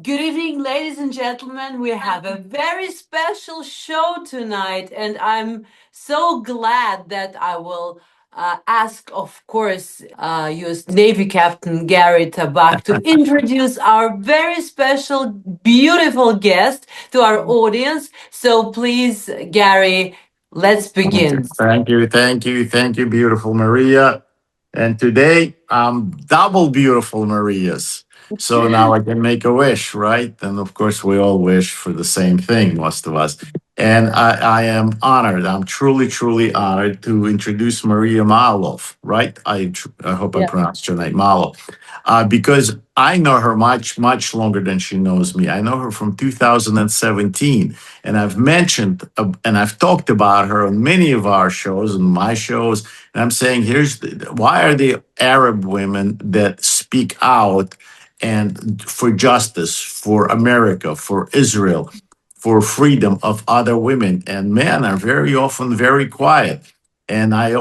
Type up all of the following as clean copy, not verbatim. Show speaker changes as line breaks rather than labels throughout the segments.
Good evening, ladies and gentlemen. We have a very special show tonight, and I'm so glad that I will ask, of course, US Navy Captain Gary Tabach to introduce our very special, beautiful guest to our audience. So please, Gary, let's begin.
Thank you, beautiful Maria. And today I'm double beautiful Marias. So now I can make a wish, right? And of course, we all wish for the same thing, most of us. And I am honored. I'm truly, truly honored to introduce Maria Maalouf, right? I hope I
Yeah.
pronounced your name, Maalouf, because I know her much, much longer than she knows me. I know her from 2017, and I've mentioned and I've talked about her on many of our shows and my shows. And I'm saying, why are the Arab women that speak out and for justice, for America, for Israel, for freedom of other women, and men are very often very quiet. And I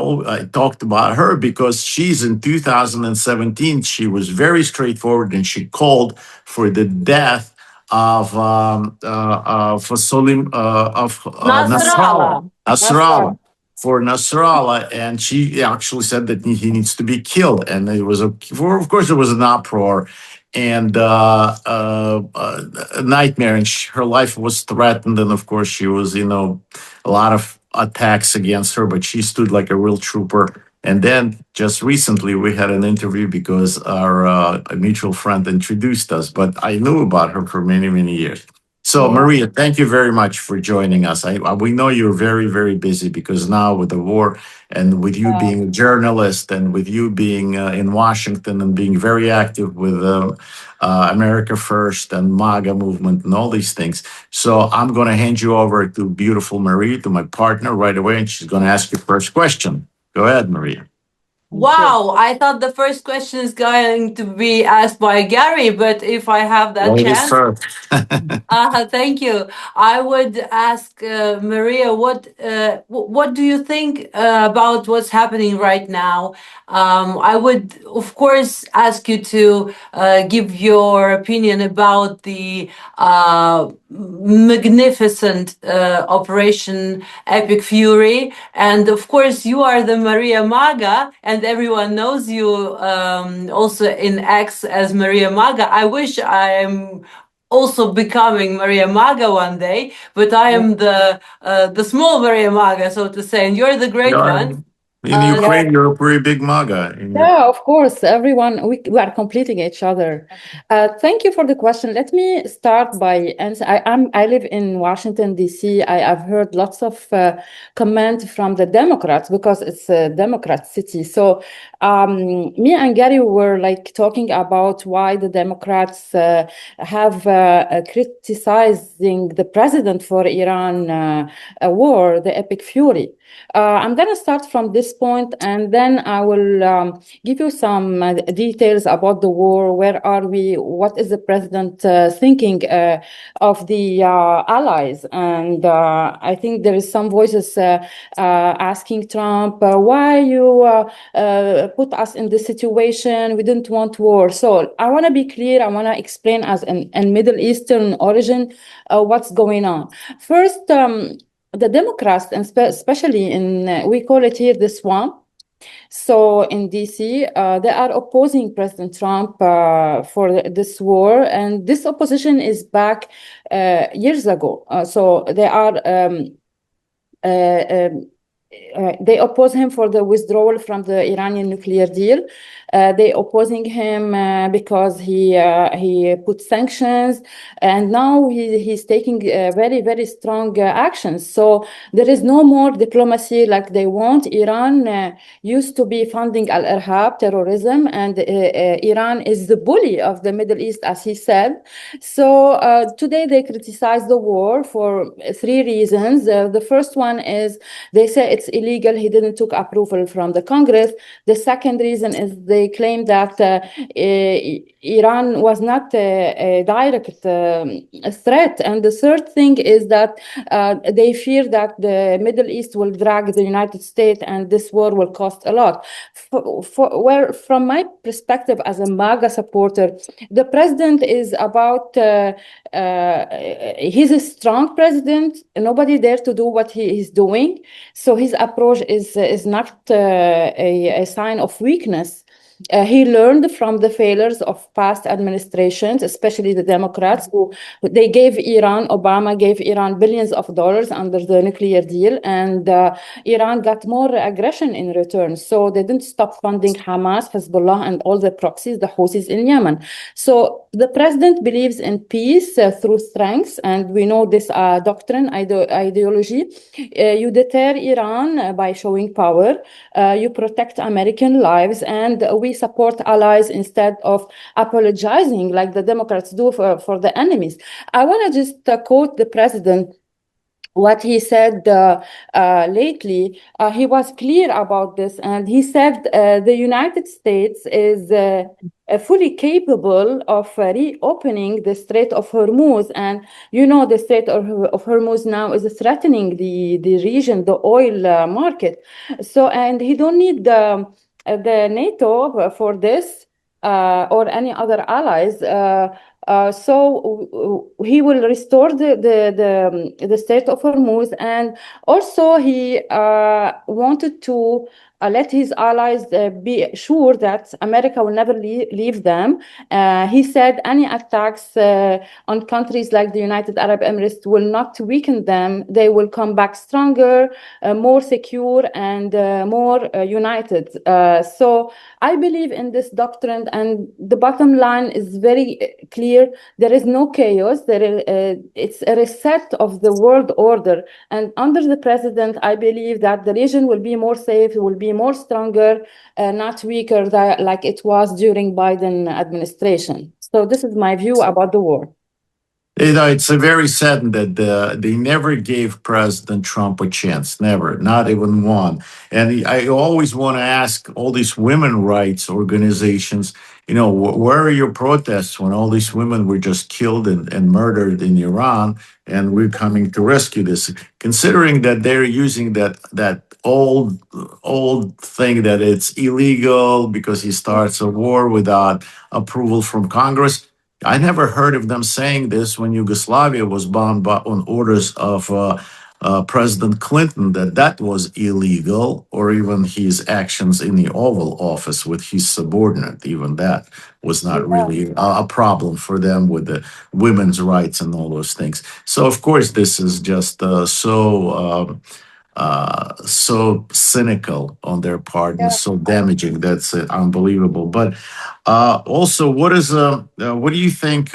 talked about her because she's in 2017. She was very straightforward and she called for the death for Solim Nasrallah.
Nasrallah.
Nasrallah for Nasrallah, and she actually said that he needs to be killed. And it was of course, it was an uproar and a nightmare, and her life was threatened. And of course, she was, a lot of attacks against her, but she stood like a real trooper. And then just recently, we had an interview because our mutual friend introduced us, but I knew about her for many, many years. So,
Yeah.
Maria, thank you very much for joining us. We know you're very, very busy because now with the war and with you being a journalist and with you being in Washington and being very active with America First and MAGA movement and all these things. So, I'm going to hand you over to beautiful Maria, to my partner right away, and she's going to ask you first question. Go ahead, Maria.
Wow, I thought the first question is going to be asked by Gary, but if I have that
Ladies
chance,
first.
thank you. I would ask Maria, what do you think about what's happening right now? I would, of course, ask you to give your opinion about the magnificent Operation Epic Fury, and of course, you are the Maria Maga, and everyone knows you also in X as Maria Maga. I wish I am also becoming Maria Maga one day, but I am the small Maria Maga, so to say, and you're the great
Yeah,
one.
in
Yeah.
Ukraine, you're a pretty big MAGA.
Yeah, of course, everyone, we are completing each other. Thank you for the question. Let me start by answer. I live in Washington, D.C. I've heard lots of comment from the Democrats because it's a Democrat city. So me and Gary were like talking about why the Democrats have criticizing the president for Iran war, the Epic Fury. I'm going to start from this point, and then I will give you some details about the war. Where are we? What is the president thinking of the allies? And I think there is some voices asking Trump, why you put us in this situation? We didn't want war. So I want to be clear. I want to explain as an Middle Eastern origin what's going on. First, the Democrats, and especially in, we call it here the swamp. So in DC, they are opposing President Trump for this war, and this opposition is back years ago. So they are. They oppose him for the withdrawal from the Iranian nuclear deal. They opposing him because he put sanctions, and now he's taking very, very strong actions. So there is no more diplomacy like they want. Iran used to be funding al-Irhab, terrorism, and Iran is the bully of the Middle East, as he said. So today they criticize the war for three reasons. The first one is they say it's illegal. He didn't took approval from the Congress. The second reason is they they claim that Iran was not a direct threat. And the third thing is that they fear that the Middle East will drag the United States and this war will cost a lot. From my perspective as a MAGA supporter, the president is about, he's a strong president, nobody dare to do what he is doing. So his approach is not a sign of weakness. He learned from the failures of past administrations, especially the Democrats, who they gave Iran, Obama gave Iran billions of dollars under the nuclear deal, and Iran got more aggression in return. So they didn't stop funding Hamas, Hezbollah, and all the proxies, the Houthis in Yemen. So the president believes in peace through strength, and we know this doctrine, ideology. You deter Iran by showing power, you protect American lives, and we support allies instead of apologizing like the Democrats do for the enemies. I want to just quote the president. What he said lately, he was clear about this, and he said the United States is fully capable of reopening the Strait of Hormuz. And you know, the Strait of Hormuz now is threatening the region, the oil market. So, and he don't need the NATO for this or any other allies. So he will restore the Strait of Hormuz, and also he wanted to let his allies be sure that America will never leave them. He said any attacks on countries like the United Arab Emirates will not weaken them. They will come back stronger, more secure, and more united. So I believe in this doctrine, and the bottom line is very clear. There is no chaos. It's a reset of the world order. And under the president, I believe that the region will be more safe, it will be more stronger, not weaker like it was during Biden administration. So this is my view about the war.
You know, it's a very sad that they never gave President Trump a chance, never, not even one. And I always want to ask all these women rights organizations, you know, where are your protests when all these women were just killed and murdered in Iran, and we're coming to rescue this? Considering that they're using that old thing that it's illegal because he starts a war without approval from Congress. I never heard of them saying this when Yugoslavia was bombed on orders of President Clinton, that was illegal, or even his actions in the Oval Office with his subordinate. Even that was not really a problem for them with the women's rights and all those things. So, of course, this is just so cynical on their part and so damaging. That's unbelievable. But also, what do you think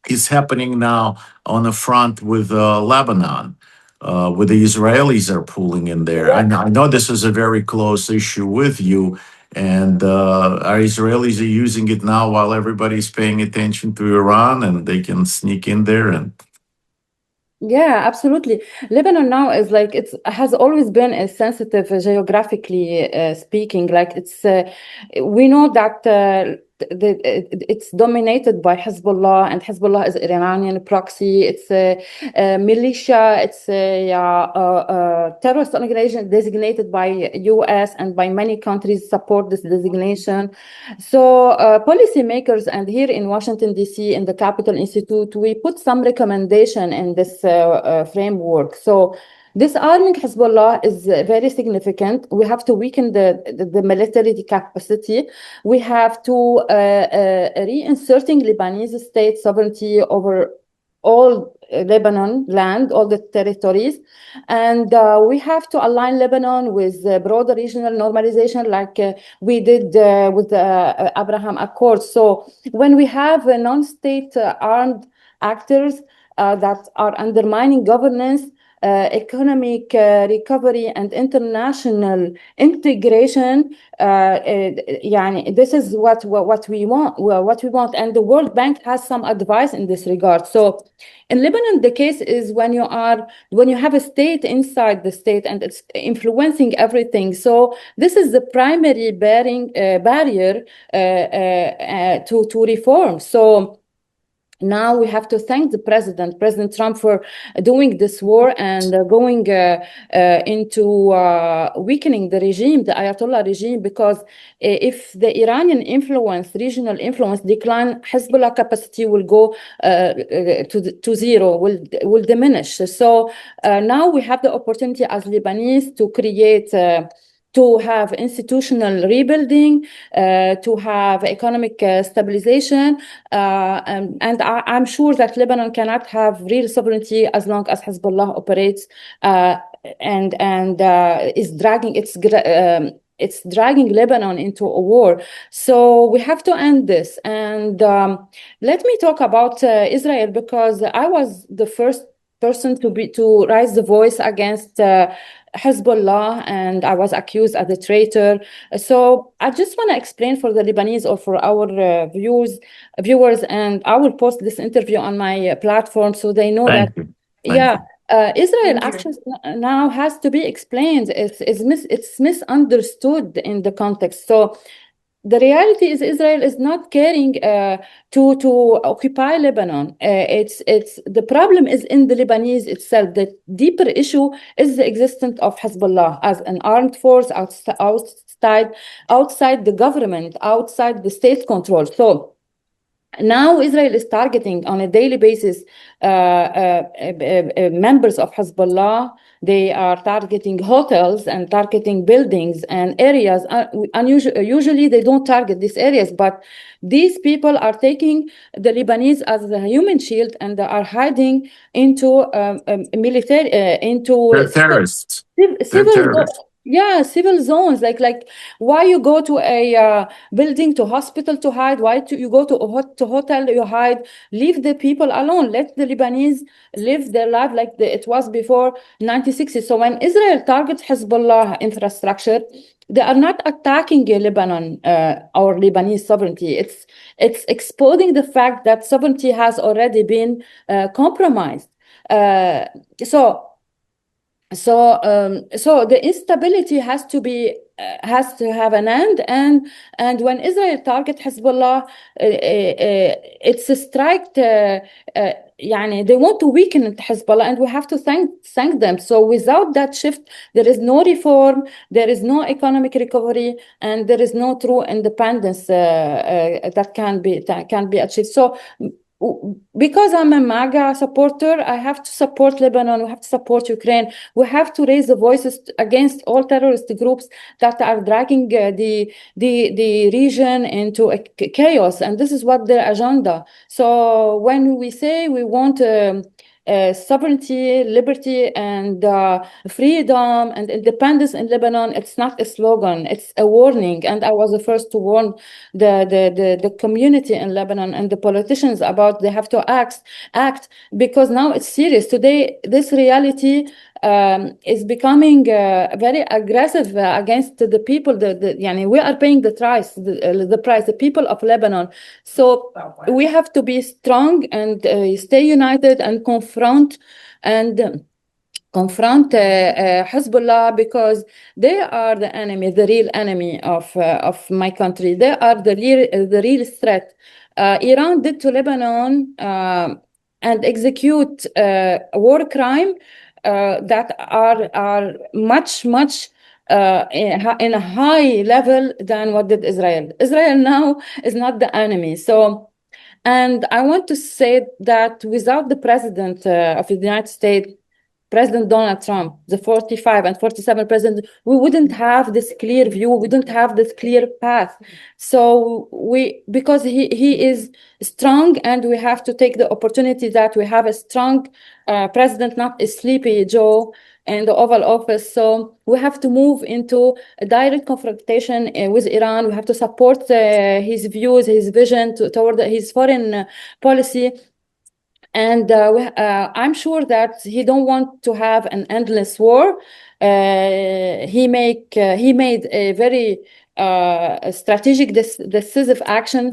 is happening now on the front with Lebanon? With the Israelis are pulling in there. I know this is a very close issue with you, and our Israelis are using it now while everybody's paying attention to Iran, and they can sneak in there and.
Yeah, absolutely. Lebanon now is like it has always been a sensitive geographically speaking. Like we know that it's dominated by Hezbollah, and Hezbollah is an Iranian proxy. It's a militia. It's a terrorist organization designated by U.S. and by many countries support this designation. So policymakers, and here in Washington D.C. in the Capital Institute, we put some recommendation in this framework. So disarming Hezbollah is very significant. We have to weaken the military capacity. We have to reinserting Lebanese state sovereignty over all Lebanon land, all the territories. And we have to align Lebanon with broader regional normalization like we did with the Abraham Accords. So when we have non-state armed actors that are undermining governance, economic recovery and international integration. يعني this is what we want, and the World Bank has some advice in this regard. So in Lebanon, the case is when you have a state inside the state and it's influencing everything. So this is the primary barrier to reform. So now we have to thank the President Trump, for doing this war and going into weakening the regime, the Ayatollah regime, because if the Iranian influence, regional influence decline, Hezbollah capacity will go to zero, will diminish. So now we have the opportunity as Lebanese to create to have institutional rebuilding, to have economic stabilization, and I'm sure that Lebanon cannot have real sovereignty as long as Hezbollah operates and is dragging it's dragging Lebanon into a war. So we have to end this. And let me talk about Israel, because I was the first person to raise the voice against Hezbollah, and I was accused as a traitor. So I just want to explain for the Lebanese or for our viewers, and I will post this interview on my platform so they know
Thank
that.
you.
Yeah. Israel
Thank you.
actions now has to be explained. It's misunderstood in the context. So the reality is Israel is not caring to occupy Lebanon. It's the problem is in the Lebanese itself. The deeper issue is the existence of Hezbollah as an armed force outside the government, outside the state control. So now Israel is targeting on a daily basis members of Hezbollah. They are targeting hotels and targeting buildings and areas. Usually they don't target these areas, but these people are taking the Lebanese as a human shield, and they are hiding into military, into
They're terrorists.
civil. Yeah, civil zones. Like why you go to a building, to hospital to hide? Why you go to hotel you hide? Leave the people alone. Let the Lebanese live their life like it was before 1960. So when Israel targets Hezbollah infrastructure, they are not attacking Lebanon or Lebanese sovereignty. It's exposing the fact that sovereignty has already been compromised. So the instability has to have an end, and when Israel target Hezbollah, it's a strike. يعني they want to weaken Hezbollah, and we have to thank them. So without that shift, there is no reform, there is no economic recovery, and there is no true independence that can be achieved. So because I'm a MAGA supporter, I have to support Lebanon. We have to support Ukraine. We have to raise the voices against all terrorist groups that are dragging the region into a chaos, and this is what their agenda. So when we say we want sovereignty, liberty, and freedom and independence in Lebanon, it's not a slogan, it's a warning. And I was the first to warn the community in Lebanon and the politicians about they have to act, because now it's serious. Today, this reality is becoming very aggressive against the people. We are paying the price, the people of Lebanon. So we have to be strong and stay united and confront Hezbollah, because they are the enemy, the real enemy of my country. They are the real threat. Iran did to Lebanon and execute war crime that are much in a high level than what did Israel. Israel now is not the enemy. So, and I want to say that without the president of the United States, President Donald Trump, the 45 and 47 president, we wouldn't have this clear view, we don't have this clear path. So because he is strong, and we have to take the opportunity that we have a strong president, not a sleepy Joe in the Oval Office. So we have to move into a direct confrontation with Iran. We have to support his views, his vision toward his foreign policy. And I'm sure that he don't want to have an endless war. He made a very strategic, decisive action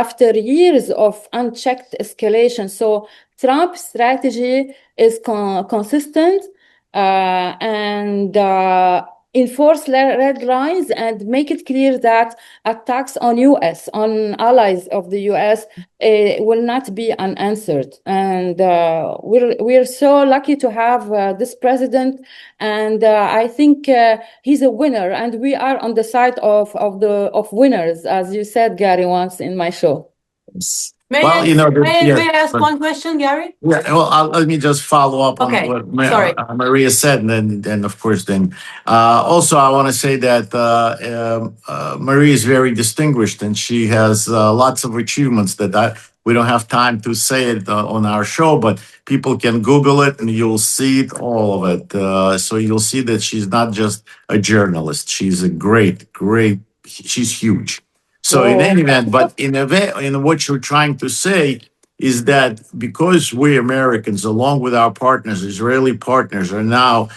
after years of unchecked escalation. So Trump's strategy is consistent and enforce red lines and make it clear that attacks on U.S., on allies of the U.S., will not be unanswered. And we're so lucky to have this president, and I think he's a winner, and we are on the side of winners, as you said, Gary, once in my show.
Well, you know,
May
yes,
I ask
but
one question, Gary?
yeah, well, let me just follow up on
Okay,
what
sorry.
Maria said, and then of course, then also I want to say that Maria is very distinguished, and she has lots of achievements that we don't have time to say it on our show, but people can Google it, and you'll see it, all of it. So you'll see that she's not just a journalist; she's a great. She's huge. So in
Whoa.
any event, but in what you're trying to say is that because we Americans, along with our partners, Israeli partners, are now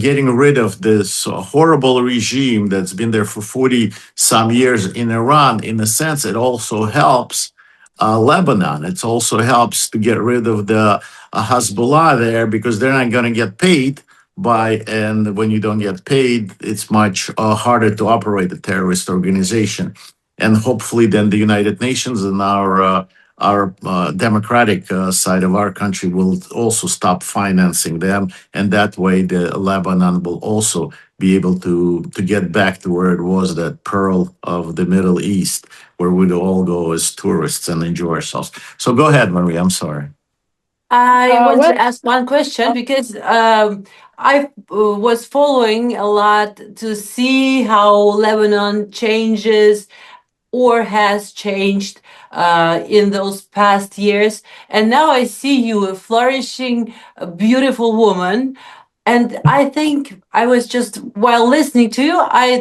getting rid of this horrible regime that's been there for 40 some years in Iran, in a sense, it also helps Lebanon. It also helps to get rid of the Hezbollah there because they're not going to get paid and when you don't get paid, it's much harder to operate a terrorist organization. And hopefully, then the United Nations and our democratic side of our country will also stop financing them, and that way, the Lebanon will also be able to get back to where it was, that pearl of the Middle East, where we'd all go as tourists and enjoy ourselves. So go ahead, Marie. I'm sorry.
I want
Well,
to ask one question because I was following a lot to see how Lebanon changes or has changed in those past years. And now I see you a flourishing, a beautiful woman. And I think I was just, while listening to you,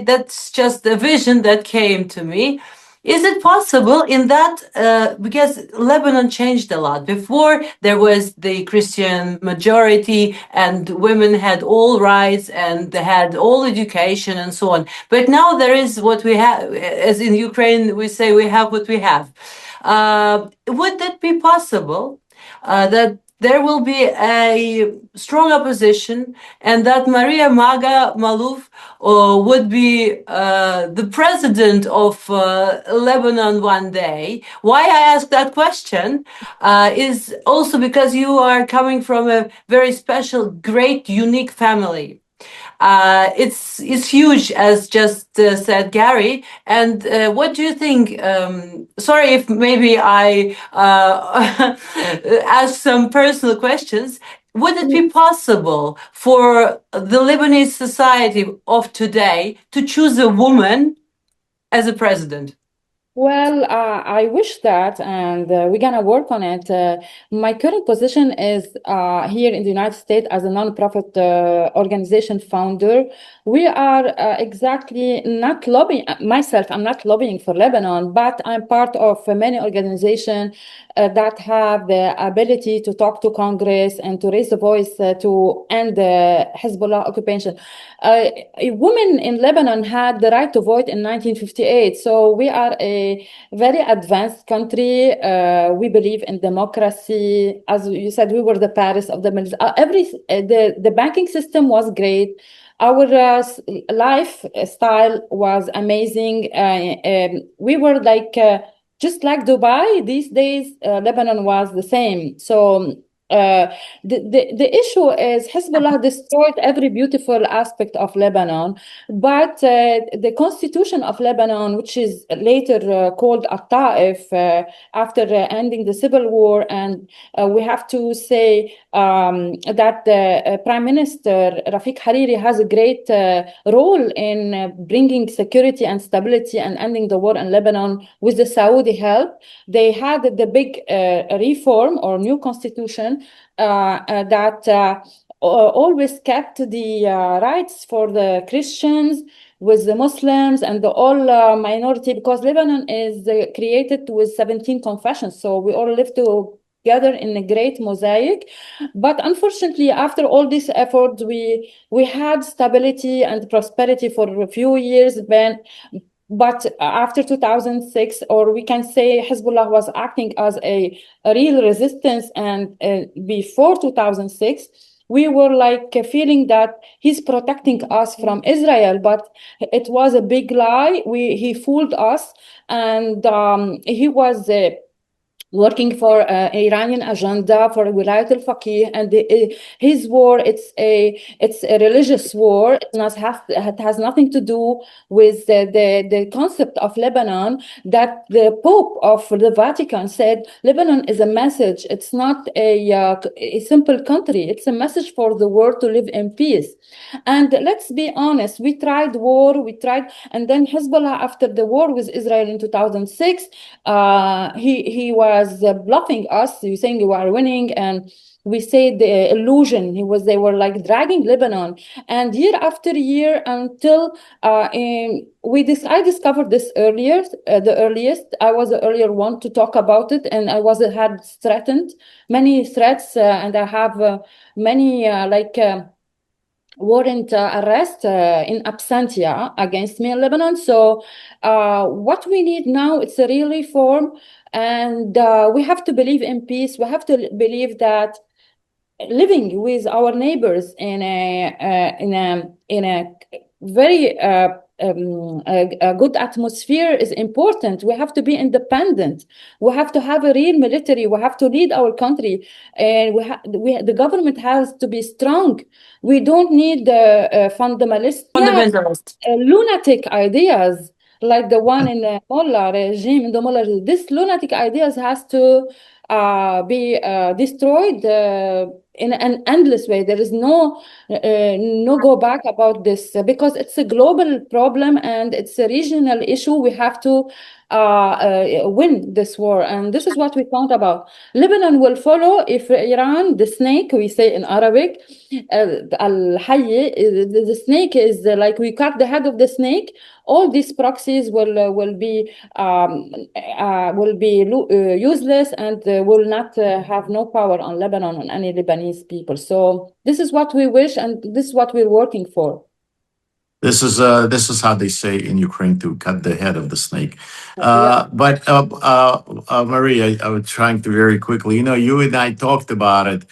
that's just a vision that came to me. Is it possible in that, because Lebanon changed a lot. Before there was the Christian majority and women had all rights and they had all education and so on. But now there is what we have, as in Ukraine, we say we have what we have. Would that be possible? That there will be a strong opposition, and that Maria Maga Maalouf would be the president of Lebanon one day. Why I ask that question is also because you are coming from a very special, great, unique family. It's huge, as just said Gary. And what do you think? Sorry if maybe I ask some personal questions. Would it be possible for the Lebanese society of today to choose a woman as a president?
Well, I wish that, and we're gonna work on it. My current position is here in the United States as a nonprofit organization founder. We are exactly not lobbying, myself, I'm not lobbying for Lebanon, but I'm part of many organizations that have the ability to talk to Congress and to raise the voice to end the Hezbollah occupation. Women in Lebanon had the right to vote in 1958, so we are a very advanced country. We believe in democracy. As you said, we were the Paris of the Middle East. The banking system was great. Our lifestyle was amazing. We were like just like Dubai these days. Lebanon was the same. So the issue is Hezbollah destroyed every beautiful aspect of Lebanon, but the constitution of Lebanon, which is later called At-Ta'if after ending the civil war, and we have to say that Prime Minister Rafiq Hariri has a great role in bringing security and stability and ending the war in Lebanon with the Saudi help. They had the big reform or new constitution that always kept the rights for the Christians with the Muslims and the all minority, because Lebanon is created with 17 confessions. So we all live together in a great mosaic. But unfortunately, after all this effort, we had stability and prosperity for a few years. But after 2006, or we can say Hezbollah was acting as a real resistance, and before 2006, we were like feeling that he's protecting us from Israel, but it was a big lie. He fooled us, and he was working for Iranian agenda for Wilayat al-Faqih, and his war, it's a religious war. It has nothing to do with the concept of Lebanon, that the Pope of the Vatican said Lebanon is a message. It's not a simple country. It's a message for the world to live in peace. And let's be honest, we tried war, and then Hezbollah, after the war with Israel in 2006, he was bluffing us. You saying you are winning, and we said the illusion. They were like dragging Lebanon, and year after year until I discovered this earlier, the earliest. I was the earlier one to talk about it, and I had threatened many threats, and I have many warrant arrest in absentia against me in Lebanon. So what we need now, it's a real reform, and we have to believe in peace. We have to believe that living with our neighbors in a very a good atmosphere is important. We have to be independent. We have to have a real military. We have to lead our country, and the government has to be strong. We don't need fundamentalist, lunatic ideas like the one in the Mullah regime. In the Mullah, this lunatic ideas has to be destroyed in an endless way. There is no go back about this, because it's a global problem and it's a regional issue. We have to win this war, and this is what we count about. Lebanon will follow if Iran, the snake, we say in Arabic, al-hayy, the snake is like we cut the head of the snake. All these proxies will be useless, and will not have no power on Lebanon, on any Lebanese people. So this is what we wish, and this is what we're working for.
This is how they say in Ukraine, to cut the head of the snake. But Maria, I was trying to very quickly. You and I talked about it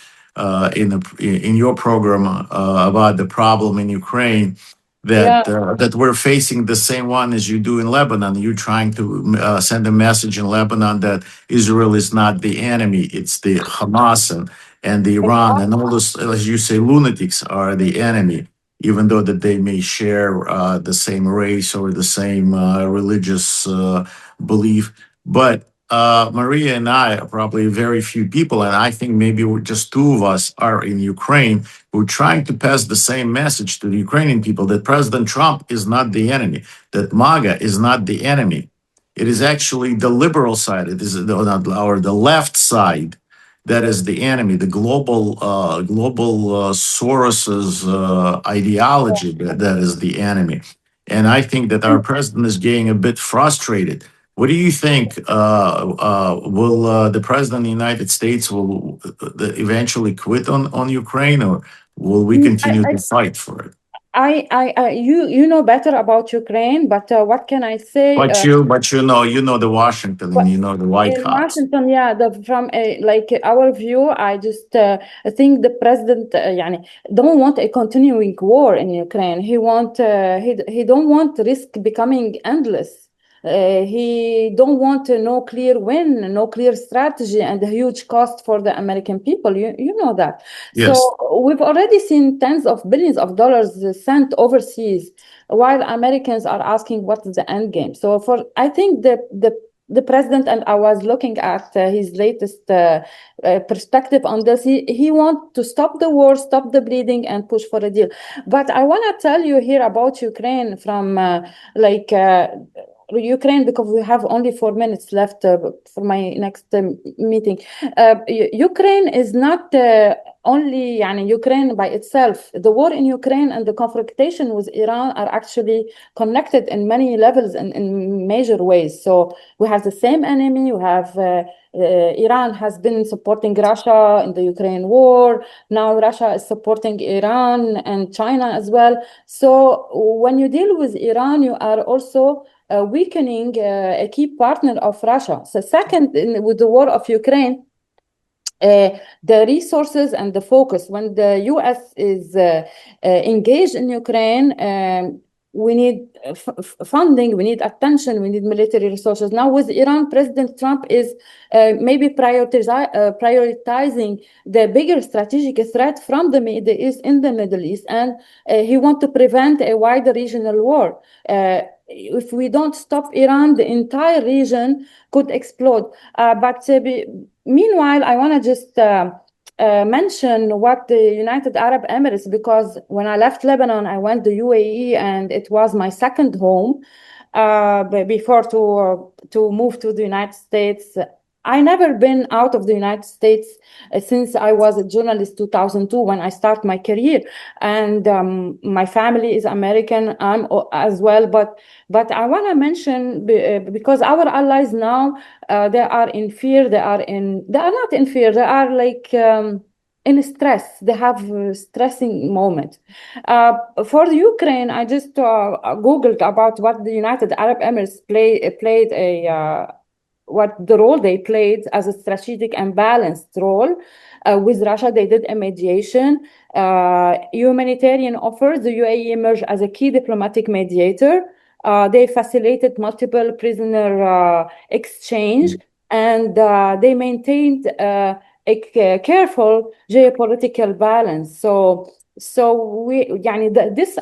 in your program about the problem in Ukraine, that we're facing the same one as you do in Lebanon. You're trying to send a message in Lebanon that Israel is not the enemy; it's the Hamas and the Iran, and all those, as you say, lunatics are the enemy, even though that they may share the same race or the same religious belief. But Maria and I are probably very few people, and I think maybe we're just two of us are in Ukraine. We're trying to pass the same message to the Ukrainian people, that President Trump is not the enemy, that MAGA is not the enemy. It is actually the liberal side, it is the left side, that is the enemy, the global Soros's ideology, that is the enemy. And I think that our president is getting a bit frustrated. What do you think? Will the president of the United States will eventually quit on Ukraine, or will we continue to fight for it?
You know better about Ukraine, but what can I say?
But you know the Washington, and you know the White
in
House.
Washington, from like our view, I just think the president don't want a continuing war in Ukraine. He don't want risk becoming endless. He don't want no clear win, no clear strategy, and a huge cost for the American people. You know that.
Yes.
So we've already seen tens of billions of dollars sent overseas, while Americans are asking what is the end game. So I think the president, and I was looking at his latest perspective on this. He wants to stop the war, stop the bleeding, and push for a deal. But I want to tell you here about Ukraine from Ukraine, because we have only 4 minutes left for my next meeting. Ukraine is not only Ukraine by itself. The war in Ukraine and the confrontation with Iran are actually connected in many levels and in major ways. So we have the same enemy. We have Iran has been supporting Russia in the Ukraine war. Now Russia is supporting Iran and China as well. So when you deal with Iran, you are also weakening a key partner of Russia. So second, with the war of Ukraine, the resources and the focus. When the U.S. is engaged in Ukraine, we need funding, we need attention, we need military resources. Now with Iran, President Trump is maybe prioritizing the bigger strategic threat from the Middle East in the Middle East, and he wants to prevent a wider regional war. If we don't stop Iran, the entire region could explode. Meanwhile, I want to just mention what the United Arab Emirates, because when I left Lebanon, I went to UAE, and it was my second home before to move to the United States. I never been out of the United States since I was a journalist 2002 when I started my career, and my family is American. I'm as well, but I want to mention because our allies now they are in fear. They are not in fear. They are like in stress. They have a stressing moment. For the Ukraine, I just googled about what the United Arab Emirates played what the role they played as a strategic and balanced role. With Russia, they did a mediation. Humanitarian offers, the UAE emerged as a key diplomatic mediator. They facilitated multiple prisoner exchange, and they maintained a careful geopolitical balance. So this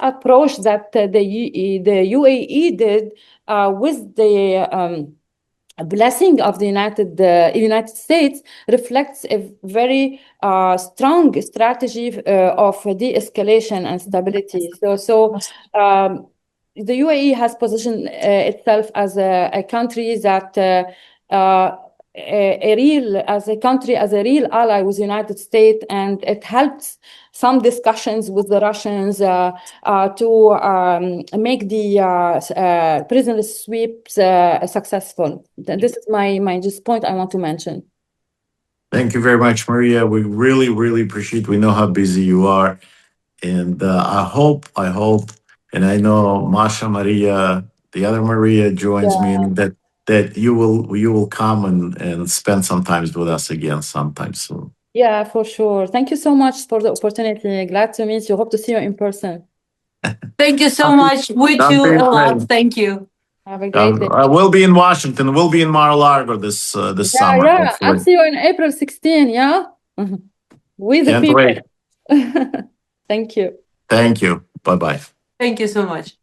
approach that the UAE did with the blessing of the United States reflects a very strong strategy of de-escalation and stability. The UAE has positioned itself as a country that as a real ally with the United States, and it helps some discussions with the Russians to make the prisoner sweeps successful. This is my just point I want to mention.
Thank you very much, Maria. We really, really appreciate. We know how busy you are, and I hope, and I know Masha, Maria, the other Maria joins me, and that you will come and spend some time with us again sometime soon.
Yeah, for sure. Thank you so much for the opportunity. Glad to meet you. Hope to see you in person.
Thank you so much. We too a lot. Thank you.
Have a great day.
We'll be in Washington. We'll be in Mar-a-Lago this summer.
Yeah. I'll see you on April 16. Yeah. With the people.
Wait.
Thank you.
Thank you. Bye-bye.
Thank you so much.